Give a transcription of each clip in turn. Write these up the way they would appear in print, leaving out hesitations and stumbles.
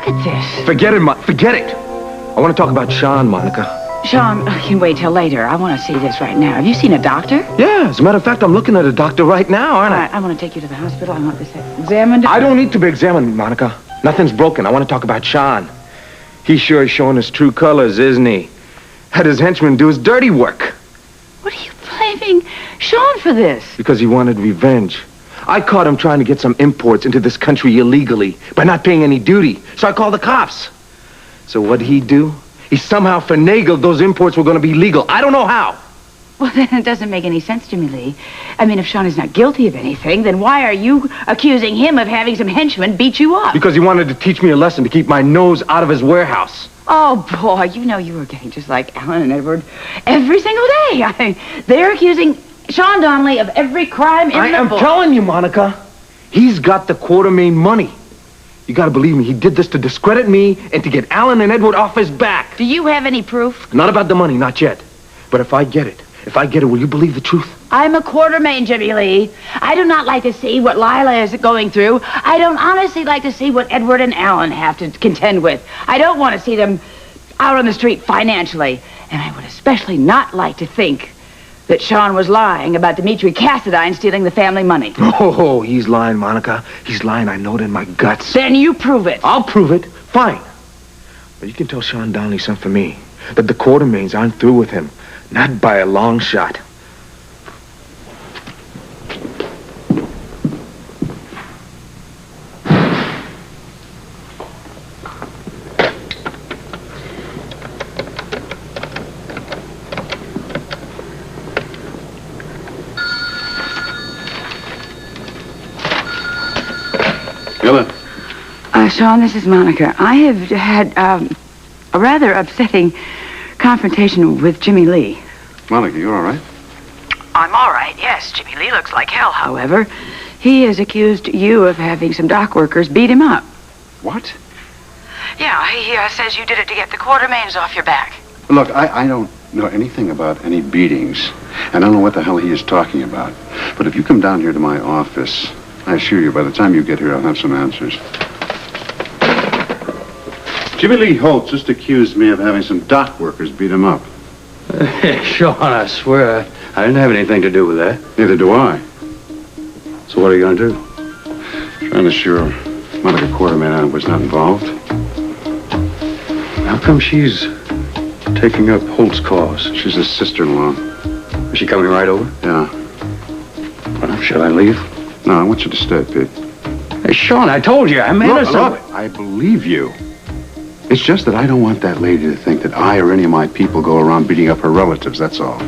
Look at this. Forget it, forget it. I want to talk about Sean, Monica. Sean, I can wait till later. I want to see this right now. Have you seen a doctor? Yeah, as a matter of fact, I'm looking at a doctor right now, aren't I? I want to take you to the hospital. I want this examined. I don't need to be examined, Monica. Nothing's broken. I want to talk about Sean. He sure is showing his true colors, isn't he? Had his henchmen do his dirty work. What are you blaming Sean for this? Because he wanted revenge. I caught him trying to get some imports into this country illegally by not paying any duty. So I called the cops. So what'd he do? He somehow finagled those imports were going to be legal. I don't know how. Well, then it doesn't make any sense to me, Lee. I mean, if Sean is not guilty of anything, then why are you accusing him of having some henchmen beat you up? Because he wanted to teach me a lesson to keep my nose out of his warehouse. Oh, boy, you know you were getting just like Alan and Edward every single day. I mean, they're accusing Sean Donnelly of every crime in the book. I'm telling you, Monica, he's got the Quartermain money. You gotta believe me, he did this to discredit me and to get Alan and Edward off his back. Do you have any proof? Not about the money, not yet. But if I get it, will you believe the truth? I'm a Quartermain, Jimmy Lee. I do not like to see what Lila is going through. I don't honestly like to see what Edward and Alan have to contend with. I don't want to see them out on the street financially. And I would especially not like to think that Sean was lying about Dimitri Cassadine stealing the family money. Oh, he's lying, Monica. He's lying. I know it in my guts. Then you prove it. I'll prove it. Fine. But you can tell Sean Donnelly something for me. That the Quartermains aren't through with him. Not by a long shot. Sean, this is Monica. I have had a rather upsetting confrontation with Jimmy Lee. Monica, you're all right? I'm all right, yes. Jimmy Lee looks like hell, however. He has accused you of having some dock workers beat him up. What? Yeah, he says you did it to get the Quartermains off your back. Look, I don't know anything about any beatings, and I don't know what the hell he is talking about. But if you come down here to my office, I assure you, by the time you get here, I'll have some answers. Jimmy Lee Holt just accused me of having some dock workers beat him up. Sean, I swear, I didn't have anything to do with that. Neither do I. So what are you going to do? Trying to assure Monica Quartermain was not involved. How come she's taking up Holt's cause? She's his sister-in-law. Is she coming right over? Yeah. Well, shall I leave? No, I want you to stay, Pete. Hey, Sean, I told you, I'm innocent. Look, I believe you. It's just that I don't want that lady to think that I or any of my people go around beating up her relatives, that's all.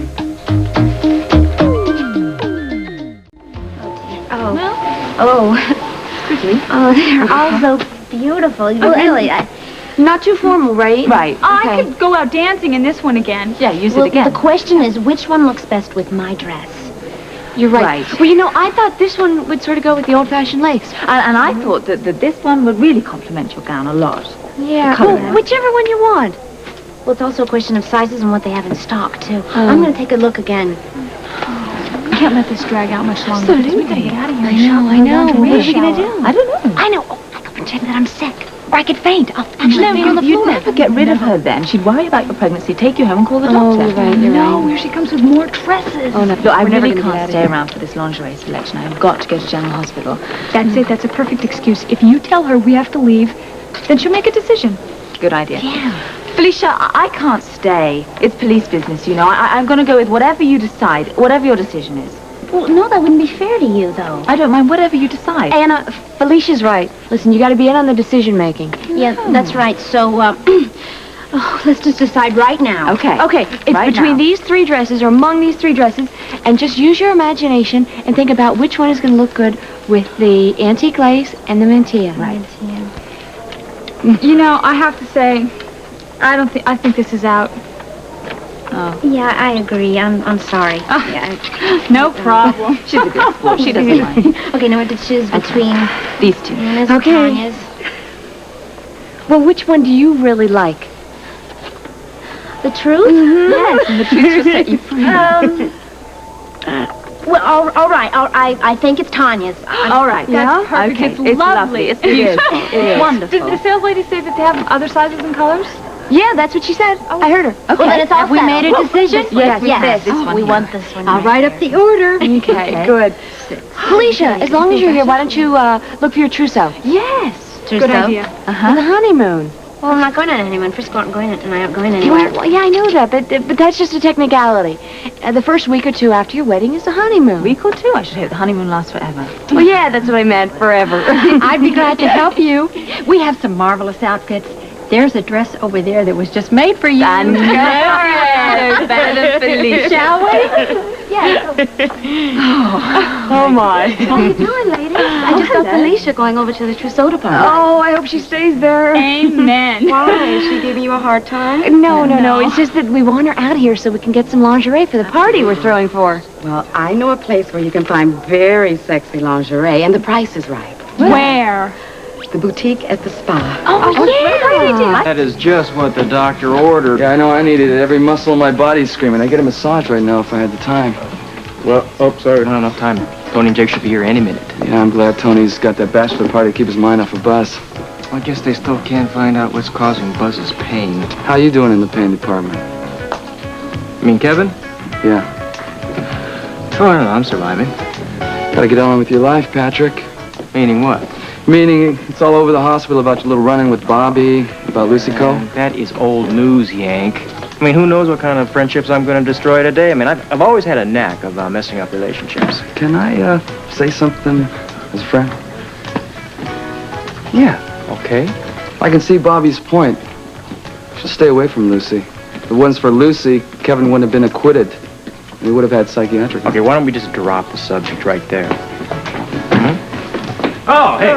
Pretty. Oh, they're all so beautiful. Really. Not too formal, right? Right. I could go out dancing in this one again. Yeah, use it again. The question is, which one looks best with my dress? You're right. Well, you know, I thought this one would sort of go with the old-fashioned lace. And I thought that this one would really complement your gown a lot. Yeah. Well, whichever one you want. Well, it's also a question of sizes and what they have in stock, too. I'm going to take a look again. I can't let this drag out much longer. Absolutely. We gotta get out of here. I know. What are we going to do? I don't know. I know. Oh, I could pretend that I'm sick. Or I could faint. I'll actually lay on the You'd floor. never get rid of her then. She'd worry about your pregnancy, take you home and call the doctor. No, here she comes with more dresses. Oh, no, look, I We're never really gonna get out can't of stay here. around for this lingerie selection. I've got to go to General Hospital. That's it. That's a perfect excuse. If you tell her we have to leave, then she'll make a decision. Good idea. Yeah. Felicia, I can't stay. It's police business, you know. I'm going to go with whatever you decide, whatever your decision is. Well, no, that wouldn't be fair to you, though. I don't mind whatever you decide. Anna, Felicia's right. Listen, you got to be in on the decision-making. Yeah, that's right. So, let's just decide right now. Okay. Okay, it's Right between now. these three dresses or among these three dresses, and just use your imagination and think about which one is going to look good with the antique lace and the mantilla. Right. You know, I have to say, I think this is out. Oh. Yeah, I agree. I'm sorry. Yeah. No problem. She's a good sport. She doesn't mind. Okay, now we have to choose between These two. Anna's Okay. and Tanya's. Well, which one do you really like? The truth? Yes, and the truth will set you free. Well, all right. I think it's Tanya's. All right. Yeah? That's perfect. Okay. It's lovely. It's beautiful. It's wonderful. Did the sales lady say that they have other sizes and colors? Yeah, that's what she said. I heard her. Okay. Well, then it's all Have we settled. made a decision? Yes. This one We here. want this one. I'll write up the order. Okay, good. Felicia, as long as you're here, why don't you look for your trousseau? Yes. Good idea. For the honeymoon. Well, I'm not going on anyone. Frisco aren't going, and I aren't going anywhere. Well, yeah, I know that, but that's just a technicality. The first week or two after your wedding is the honeymoon. Week or two, I should hope the honeymoon lasts forever. Well, yeah, that's what I meant, forever. I'd be glad to help you. We have some marvelous outfits. There's a dress over there that was just made for you. I know. Better than Felicia. Shall we? Oh, my. What are you doing, ladies? I just saw Felicia going over to the trousseau department. Oh, I hope she stays there. Amen. Why? Is she giving you a hard time? No. It's just that we want her out here so we can get some lingerie for the party we're throwing for. Well, I know a place where you can find very sexy lingerie, and the price is right. Where? The boutique at the spa. Oh, yeah. That is just what the doctor ordered. Yeah, I know. I needed it. Every muscle in my body's screaming. I'd get a massage right now if I had the time. Well, sorry. Not enough time. Tony and Jake should be here any minute. Yeah, I'm glad Tony's got that bachelor party to keep his mind off of Buzz. I guess they still can't find out what's causing Buzz's pain. How you doing in the pain department? You mean Kevin? Yeah. Oh, I don't know. I'm surviving. Gotta get on with your life, Patrick. Meaning what? Meaning, it's all over the hospital about your little run-in with Bobby, about Lucy Cole. That is old news, Yank. I mean, who knows what kind of friendships I'm going to destroy today? I mean, I've always had a knack of messing up relationships. Can I, say something as a friend? Yeah, okay. I can see Bobby's point. You should stay away from Lucy. If it wasn't for Lucy, Kevin wouldn't have been acquitted. He would have had psychiatric. Okay, why don't we just drop the subject right there? Oh, hey.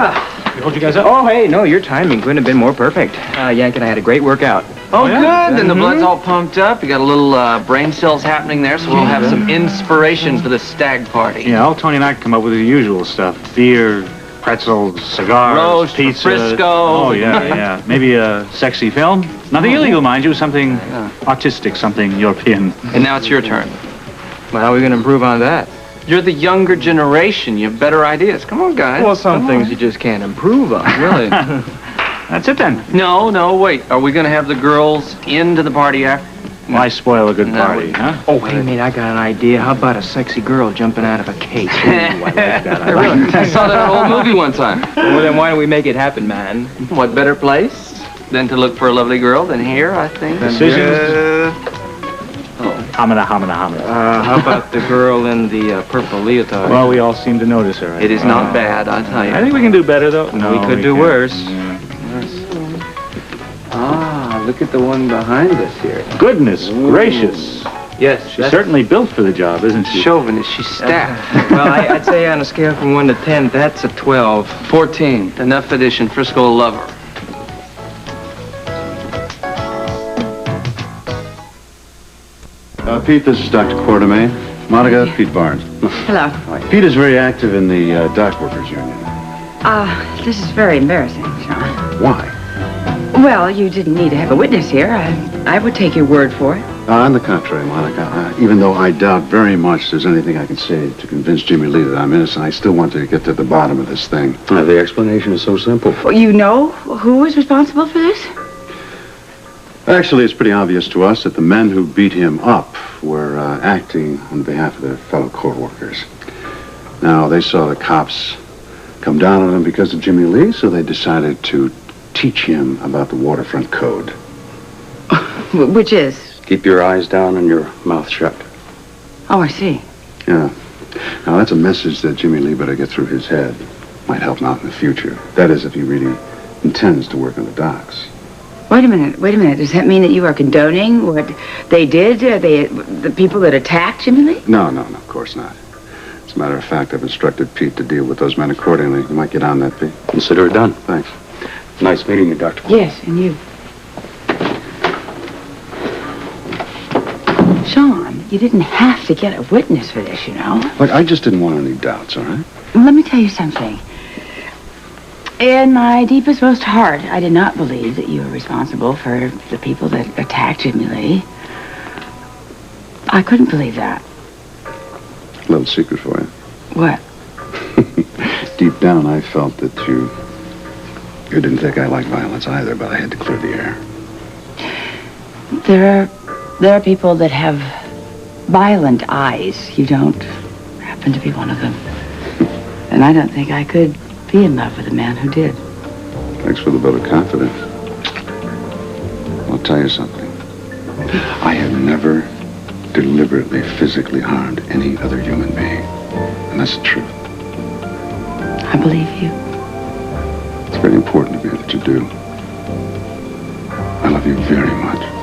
We hold you guys up? Oh, hey, no, your timing couldn't have been more perfect. Yank and I had a great workout. Oh, good. Then the blood's all pumped up. You got a little brain cells happening there, so we'll have some inspiration for the stag party. Yeah, all Tony and I come up with the usual stuff. Beer, pretzels, cigars, Roast, pizza. Frisco. Oh, yeah. Maybe a sexy film. Nothing illegal, mind you. Something artistic, something European. And now it's your turn. Well, how are we going to improve on that? You're the younger generation. You have better ideas. Come on, guys. Well, some things you just can't improve on. Really? That's it, then. No, wait. Are we going to have the girls into the party after? Why spoil a good No, party, huh? Oh, hey, mate, I got an idea. How about a sexy girl jumping out of a cake? Ooh, I like that. I like I saw that in an old movie one time. Well, then why don't we make it happen, man? What better place than to look for a lovely girl than here, I think. Decisions. Hamina. How about the girl in the purple leotard? Well, we all seem to notice her. It is not bad, I'll tell you. I think we can do better, though. No, we could do can't. worse. Yeah. Ah, look at the one behind us here. Goodness gracious. Yes, She's certainly built for the job, isn't she? Chauvinist, she's stacked. Well, I'd say on a scale from 1 to 10, that's a 12. 14. Enough edition. Frisco will love her. Pete, this is Dr. Quartermain. Monica, Pete Barnes. Hello. Pete is very active in the dock workers union. This is very embarrassing, Sean. Why? Well, you didn't need to have a witness here. I would take your word for it. On the contrary, Monica, even though I doubt very much there's anything I can say to convince Jimmy Lee that I'm innocent, I still want to get to the bottom of this thing. The explanation is so simple. Well, you know who is responsible for this? Actually, it's pretty obvious to us that the men who beat him up were acting on behalf of their fellow court workers. Now, they saw the cops come down on him because of Jimmy Lee, so they decided to teach him about the waterfront code. Which is? Keep your eyes down and your mouth shut. Oh, I see. Yeah. Now, that's a message that Jimmy Lee better get through his head. Might help him out in the future. That is, if he really intends to work on the docks. Wait a minute. Does that mean that you are condoning what they did? The people that attacked Jimmy Lee? No, of course not. As a matter of fact, I've instructed Pete to deal with those men accordingly. You might get on that, Pete. Consider it done. Thanks. Nice meeting you, Doctor. Yes, and you. Sean, you didn't have to get a witness for this, you know. Look, I just didn't want any doubts, all right? Let me tell you something. In my deepest, most heart, I did not believe that you were responsible for the people that attacked Jimmy Lee. I couldn't believe that. A little secret for you. What? Deep down, I felt that you didn't think I liked violence either, but I had to clear the air. There are people that have violent eyes. You don't happen to be one of them. And I don't think I could be in love with a man who did. Thanks for the vote of confidence. I'll tell you something. I have never deliberately physically harmed any other human being. And that's the truth. I believe you. It's very important to me that you do. I love you very much.